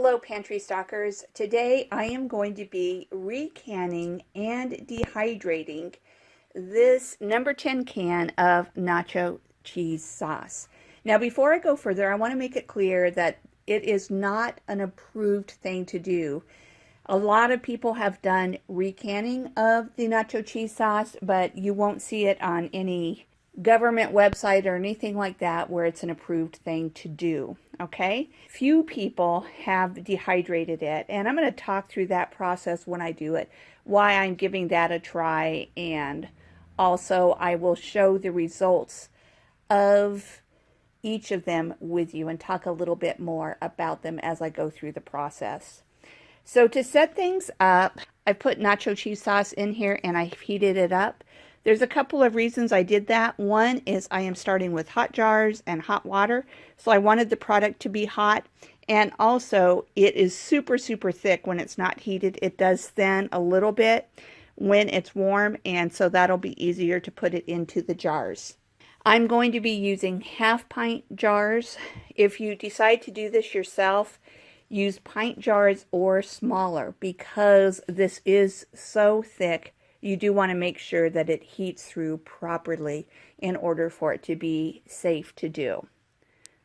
Hello Pantry Stalkers. Today I am going to be recanning and dehydrating this number 10 can of nacho cheese sauce. Now before I go further, I want to make it clear that it is not an approved thing to do. A lot of people have done recanning of the nacho cheese sauce, but you won't see it on any government website or anything like that where it's an approved thing to do. Okay, few people have dehydrated it, and I'm going to talk through that process when I do it, why I'm giving that a try, and also I will show the results of each of them with you and talk a little bit more about them as I go through the process. So to set things up, I put nacho cheese sauce in here and I've heated it up. There's a couple of reasons I did that. One is I am starting with hot jars and hot water, so I wanted the product to be hot. And also, it is super, super thick when it's not heated. It does thin a little bit when it's warm, and so that'll be easier to put it into the jars. I'm going to be using half-pint jars. If you decide to do this yourself, use pint jars or smaller, because this is so thick. You do want to make sure that it heats through properly in order for it to be safe to do.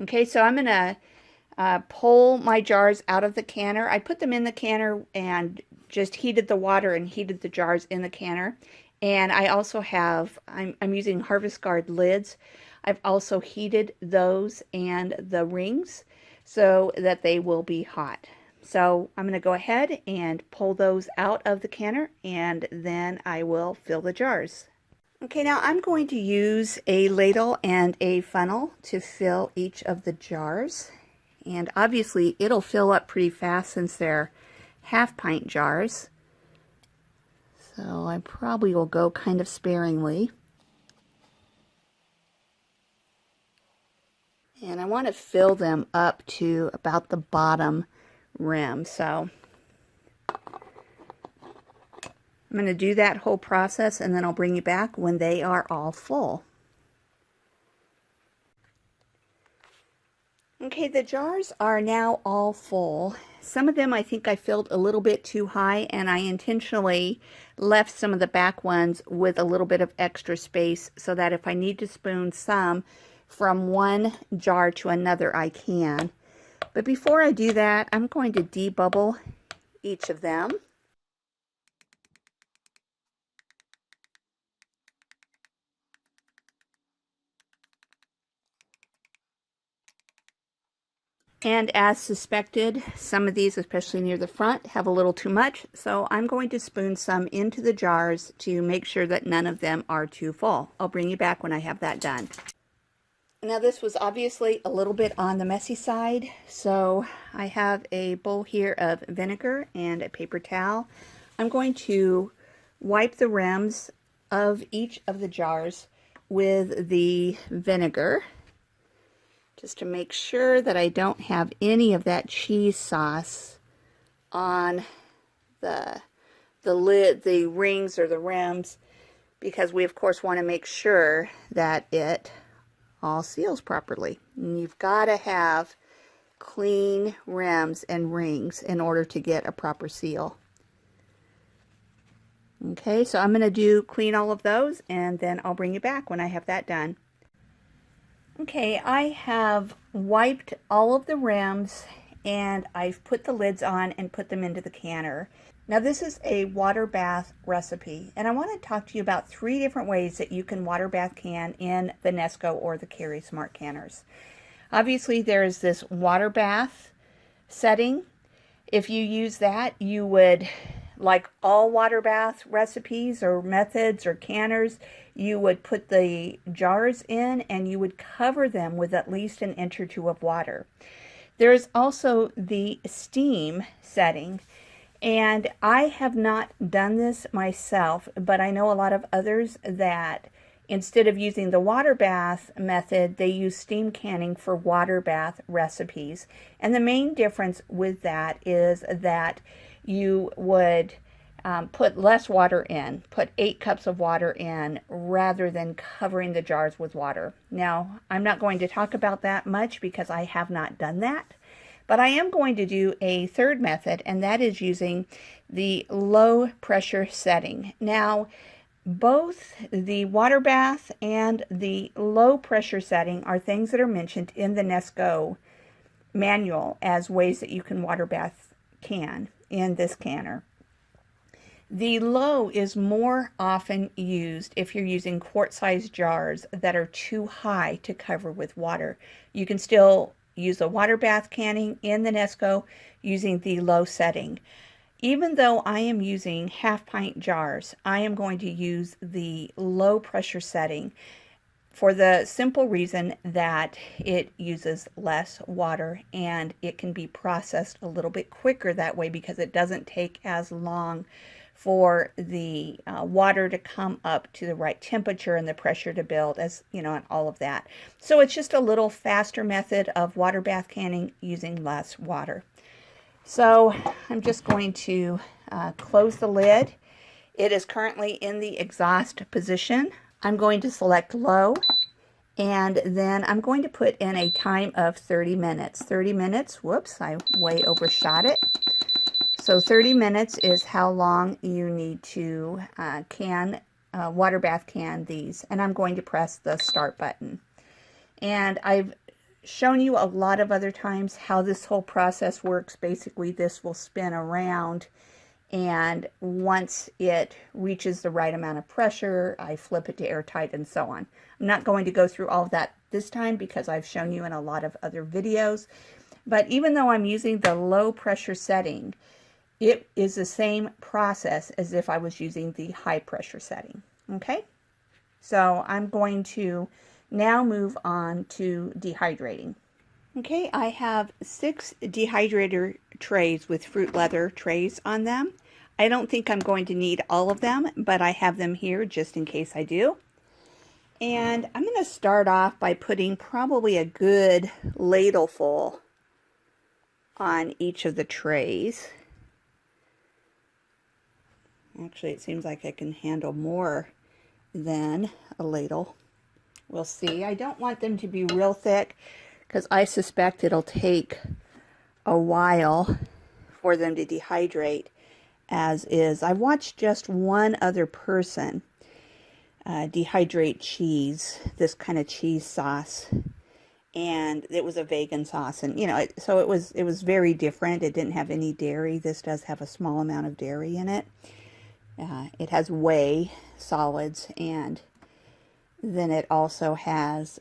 Okay, so I'm going to pull my jars out of the canner. I put them in the canner and just heated the water and heated the jars in the canner. And I also have, I'm using Harvest Guard lids. I've also heated those and the rings so that they will be hot. So I'm going to go ahead and pull those out of the canner, and then I will fill the jars. Okay, now I'm going to use a ladle and a funnel to fill each of the jars. And obviously it'll fill up pretty fast since they're half-pint jars. So I probably will go kind of sparingly. And I want to fill them up to about the bottom rim. So I'm going to do that whole process, and then I'll bring you back when they are all full. Okay, the jars are now all full. Some of them I think I filled a little bit too high, and I intentionally left some of the back ones with a little bit of extra space so that if I need to spoon some from one jar to another, I can. But before I do that, I'm going to debubble each of them. And as suspected, some of these, especially near the front, have a little too much. So I'm going to spoon some into the jars to make sure that none of them are too full. I'll bring you back when I have that done. Now this was obviously a little bit on the messy side, so I have a bowl here of vinegar and a paper towel. I'm going to wipe the rims of each of the jars with the vinegar, just to make sure that I don't have any of that cheese sauce on the lid, the rings or the rims, because we of course want to make sure that it all seals properly. And you've got to have clean rims and rings in order to get a proper seal. Okay, so I'm going to clean all of those, and then I'll bring you back when I have that done. Okay, I have wiped all of the rims, and I've put the lids on and put them into the canner. Now this is a water bath recipe, and I want to talk to you about 3 different ways that you can water bath can in the Nesco or the Carry Smart canners. Obviously there's this water bath setting. If you use that, you would, like all water bath recipes or methods or canners, you would put the jars in and you would cover them with at least an inch or 2 of water. There's also the steam setting. And I have not done this myself, but I know a lot of others that instead of using the water bath method, they use steam canning for water bath recipes. And the main difference with that is that you would put less water in, put 8 cups of water in rather than covering the jars with water. Now, I'm not going to talk about that much because I have not done that. But I am going to do a third method, and that is using the low pressure setting. Now, both the water bath and the low pressure setting are things that are mentioned in the Nesco manual as ways that you can water bath can in this canner. The low is more often used if you're using quart-sized jars that are too high to cover with water. You can still use a water bath canning in the Nesco using the low setting. Even though I am using half-pint jars, I am going to use the low pressure setting for the simple reason that it uses less water and it can be processed a little bit quicker that way because it doesn't take as long for the water to come up to the right temperature and the pressure to build, as you know, and all of that. So it's just a little faster method of water bath canning using less water. So I'm just going to close the lid. It is currently in the exhaust position. I'm going to select low, and then I'm going to put in a time of 30 minutes. 30 minutes, whoops, I way overshot it. So 30 minutes is how long you need to water bath can these. And I'm going to press the start button. And I've shown you a lot of other times how this whole process works. Basically, this will spin around, and once it reaches the right amount of pressure, I flip it to airtight and so on. I'm not going to go through all of that this time because I've shown you in a lot of other videos. But even though I'm using the low pressure setting, it is the same process as if I was using the high pressure setting. Okay, so I'm going to now move on to dehydrating. Okay, I have 6 dehydrator trays with fruit leather trays on them. I don't think I'm going to need all of them, but I have them here just in case I do. And I'm going to start off by putting probably a good ladleful on each of the trays. Actually, it seems like I can handle more than a ladle. We'll see. I don't want them to be real thick because I suspect it'll take a while for them to dehydrate as is. I've watched just one other person dehydrate cheese, this kind of cheese sauce, and it was a vegan sauce, and you know, so it was very different. It didn't have any dairy. This does have a small amount of dairy in it. It has whey solids, and then it also has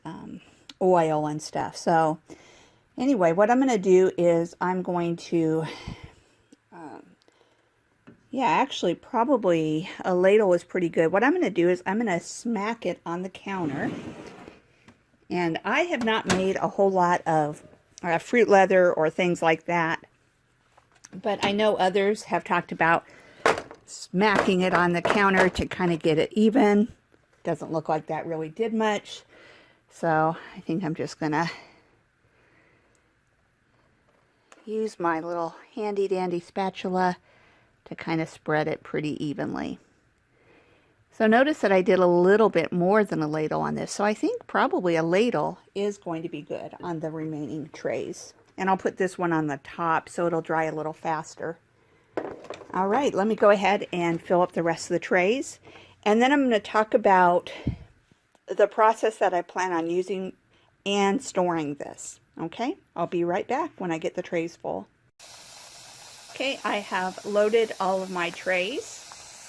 oil and stuff. So anyway, what I'm going to do is I'm going to, yeah, actually probably a ladle is pretty good. What I'm going to do is I'm going to smack it on the counter. And I have not made a whole lot of fruit leather or things like that, but I know others have talked about smacking it on the counter to kind of get it even. Doesn't look like that really did much, so I think I'm just gonna use my little handy dandy spatula to kind of spread it pretty evenly. So notice that I did a little bit more than a ladle on this, so I think probably a ladle is going to be good on the remaining trays. And I'll put this one on the top so it'll dry a little faster. All right, let me go ahead and fill up the rest of the trays. And then I'm going to talk about the process that I plan on using and storing this. Okay, I'll be right back when I get the trays full. Okay, I have loaded all of my trays.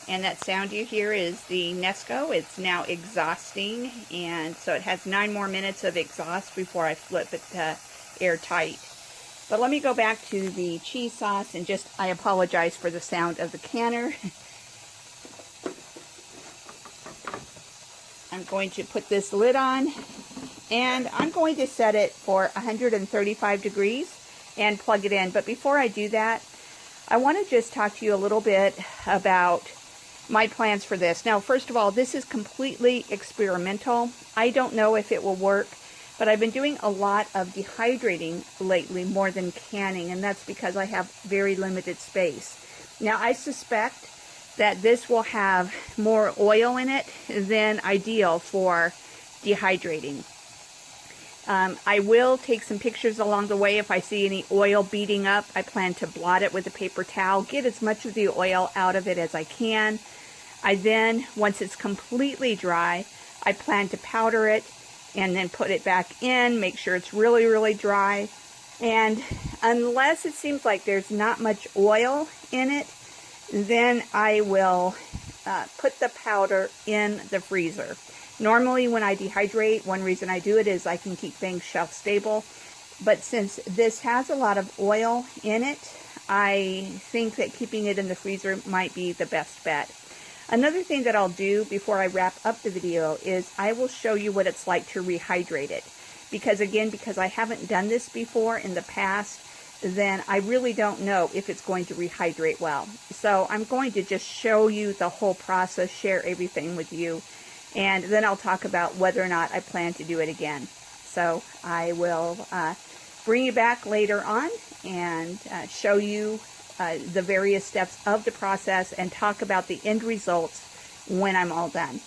And that sound you hear is the Nesco. It's now exhausting, and so it has 9 more minutes of exhaust before I flip it to airtight. But let me go back to the cheese sauce, and just, I apologize for the sound of the canner. I'm going to put this lid on, and I'm going to set it for 135 degrees and plug it in. But before I do that, I want to just talk to you a little bit about my plans for this. Now, first of all, this is completely experimental. I don't know if it will work, but I've been doing a lot of dehydrating lately more than canning, and that's because I have very limited space. Now, I suspect that this will have more oil in it than ideal for dehydrating. I will take some pictures along the way if I see any oil beading up. I plan to blot it with a paper towel, get as much of the oil out of it as I can. I then, once it's completely dry, I plan to powder it and then put it back in, make sure it's really, really dry. And unless it seems like there's not much oil in it, then I will put the powder in the freezer. Normally when I dehydrate, one reason I do it is I can keep things shelf stable. But since this has a lot of oil in it, I think that keeping it in the freezer might be the best bet. Another thing that I'll do before I wrap up the video is I will show you what it's like to rehydrate it. Because again, because I haven't done this before in the past, then I really don't know if it's going to rehydrate well. So I'm going to just show you the whole process, share everything with you, and then I'll talk about whether or not I plan to do it again. So I will bring you back later on and show you the various steps of the process and talk about the end results when I'm all done.